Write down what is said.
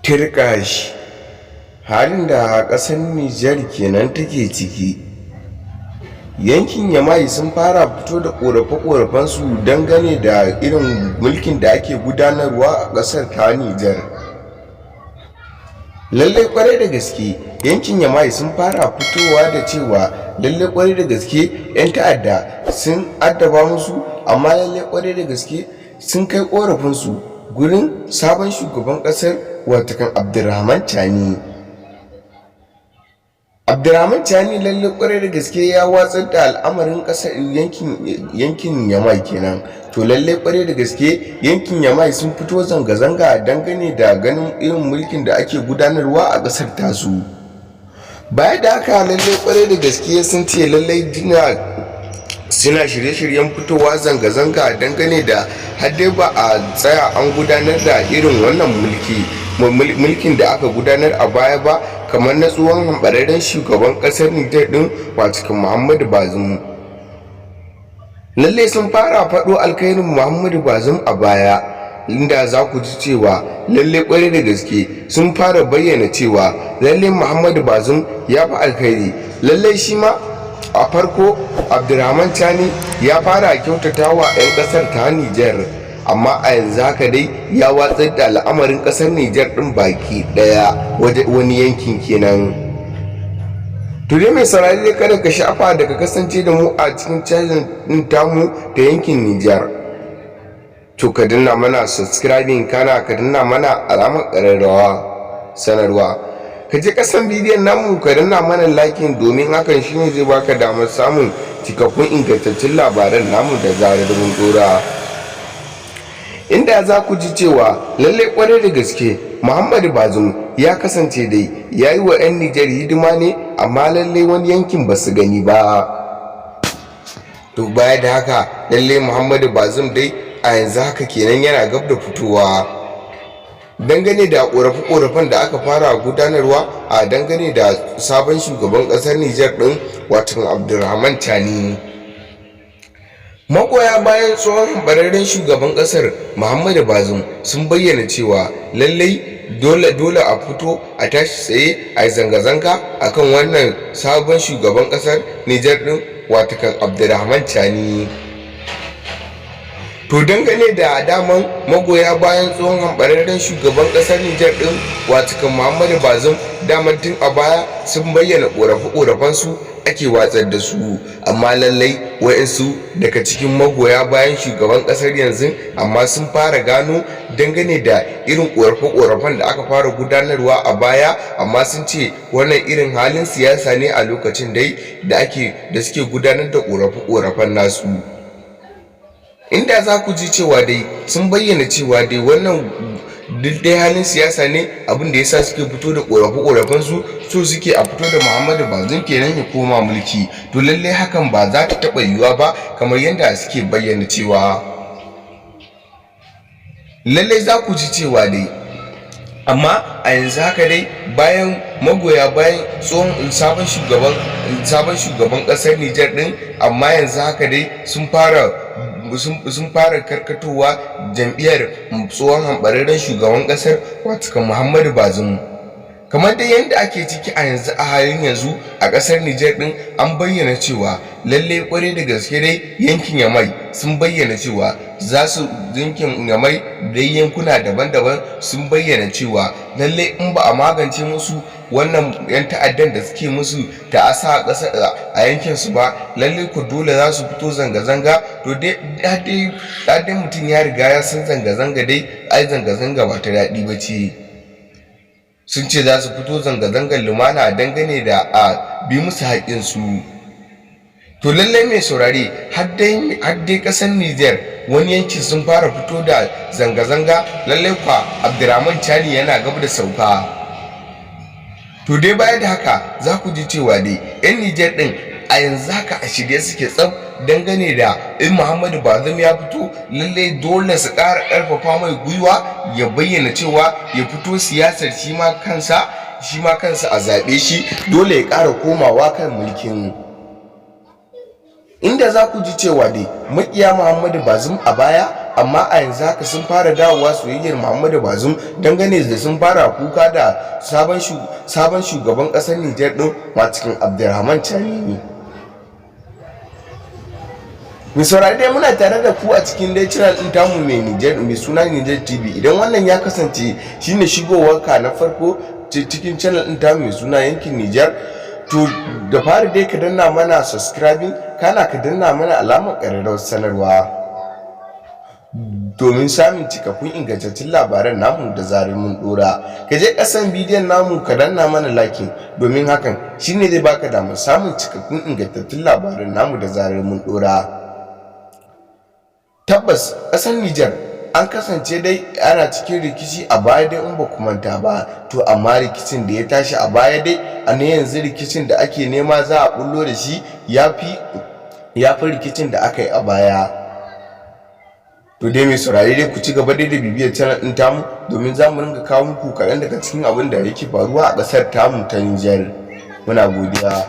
Tirƙashi halin da ƙasar Nijar kenan take ciki. Yankin Yamai sun fara fito da ƙorafe-ƙorafensu dangane da irin mulkin da ake gudanarwa a ƙasar ta Nijar. Lallai ƙwarai da gaske yankin Yamai sun fara fitowa da cewa lallai ƙwarai da gaske 'yan ta'adda sun addaba musu, amma lallai ƙwarai da gaske sun kai ƙorafinsu gurin sabon shugaban ƙasar watakan Abdurrahman Chani. Abdurrahman Chani lalle kwarai da gaske ya watsar da al'amarin ƙasar yankin Yamai kenan. To lalle kwarai da gaske yankin Yamai sun fito zanga-zanga dangane da ganin irin mulkin da ake gudanarwa a ƙasar tasu. Baya da haka lalle kwarai da gaske sun ce lalle suna shirye-shiryen fitowa zanga-zanga dangane da hadde ba a tsaya an gudanar da irin wannan mulkin da aka gudanar a baya ba, kamar na tsohon hambararren shugaban kasar Nijar din watakan Muhammadu Bazum. Lalle sun fara faɗo alkhairin Muhammadu Bazum a baya, inda za ku ji cewa lalle kwarai da gaske sun fara bayyana cewa lalle Muhammadu Bazum ya fi alkhairi. Lalle shi ma a farko Abdurrahman Chani ya fara kyautata wa 'yan kasar ta Nijar, amma a yanzu haka dai ya watsar da al'amarin kasar Nijar din baki daya wani yankin kenan. To dai mai saurari dai kada ka shafa da ka kasance da mu a cikin channel din tamu da yankin Nijar. To ka danna mana subscribing, kana ka danna mana alamar ƙararrawa sanarwa. Ka je kasan bidiyon namu ka danna mana liking, domin hakan shine zai baka damar samun cikakkun ingantaccen labaran namu da zarar mun dora. Inda za ku ji cewa lalle kwarai da gaske Muhammadu Bazum ya kasance dai ya yi wa 'yan Nijar hidima ne, amma lalle wani yankin ba su gani ba. To baya da haka lalle Muhammadu Bazum dai a yanzu haka kenan yana gab da fitowa dangane da ƙorafe-ƙorafen da aka fara gudanarwa a dangane da sabon shugaban ƙasar Nijar ɗin watan Abdurrahman Chani. Magoya bayan tsohon bararren shugaban ƙasar Muhammadu Bazum sun bayyana cewa lallai dole a fito a tashi tsaye a yi zanga-zanga akan wannan sabon shugaban ƙasar Nijar ɗin watakan Abdurrahman Chani. To dangane da daman magoya bayan tsohon hambararren shugaban kasar Nijar din watakan Muhammadu Bazum, daman tun a baya sun bayyana ƙorafe-ƙorafensu ake watsar da su, amma lallai wa'insu daga cikin magoya bayan shugaban kasar yanzu amma sun fara gano dangane da irin ƙorafe-ƙorafen da aka fara gudanarwa a baya, amma sun ce wannan irin halin siyasa ne a lokacin dai da suke gudanar da ƙorafe-ƙorafen nasu. Inda za ku ji cewa dai sun bayyana cewa dai wannan duk dai halin siyasa ne, abin da yasa suke fito da ƙorafe-ƙorafen su so suke a fito da Muhammadu Bazum kenan ya koma mulki. To lallai hakan ba za ta taɓa yiwuwa ba, kamar yadda suke bayyana cewa lallai za ku ji cewa dai amma a yanzu haka dai bayan magoya bayan tsohon sabon shugaban ƙasar Nijar din, amma yanzu haka dai sun fara karkatowa jam'iyyar tsohon hambararren shugaban kasar watakan Muhammadu Bazum. Kamar dai yadda ake ciki a yanzu a halin yanzu a kasar Nijar din, an bayyana cewa lalle kwarai da gaske dai yankin Yamai sun bayyana cewa yankin Yamai da yankuna daban-daban sun bayyana cewa lalle in ba a magance musu wannan 'yan ta'addan da suke musu ta'asa a yankin su ba, lalle ku dole za su fito zanga-zanga. To dai mutum ya riga ya san zanga-zanga dai ai zanga-zanga ba ta daɗi ba ce. Sun ce za su fito zanga-zangar lumana dangane da a bi musu haƙƙinsu. To lallai mai saurare har dai ƙasar Nijar wani yankin sun fara fito da zanga-zanga, lallai kwa Abdurrahman Chani yana gab da sauka. To dai baya da haka za ku ji cewa dai 'yan Nijar ɗin a yanzu haka a shirye suke tsaf dangane da in Muhammadu Bazum ya fito, lallai dole su ƙara ƙarfafa mai gwiwa ya bayyana cewa ya fito siyasar shi ma kansa a zaɓe shi, dole ya ƙara komawa kan mulkin. Inda za ku ji cewa dai makiya Muhammadu Bazum a baya amma a yanzu haka sun fara dawowa soyayyar Muhammadu Bazum dangane da sun fara kuka da sabon shugaban ƙasar Nijar ɗin cikin Abdulrahman Chani. Mai saurari dai muna tare da ku a cikin dai channel ɗin tamu mai suna Nijar TV. Idan wannan ya kasance shine shigowarka na farko cikin channel ɗin tamu mai suna yankin Nijar, to da fari dai ka danna mana subscribing, kana ka danna mana alamar ƙararrawar sanarwa domin samun cikakkun ingantattun labaran namu da zarar mun dora. Ka je ƙasan bidiyon namu ka danna mana liking, domin hakan shine zai baka damar samun cikakkun ingantattun labaran namu da zarar mun dora. Tabbas ƙasar Nijar an kasance dai ana cikin rikici a baya dai in ba ku manta ba, to amma rikicin da ya tashi a baya dai a ne yanzu rikicin da ake nema za a bullo da shi ya fi rikicin da aka yi a baya. To dai mai saurari dai ku ci gaba dai da bibiyar channel ɗin tamu, domin za mu ringa kawo muku kaɗan daga cikin abin da yake faruwa a ƙasar tamu ta Nijar. Muna godiya.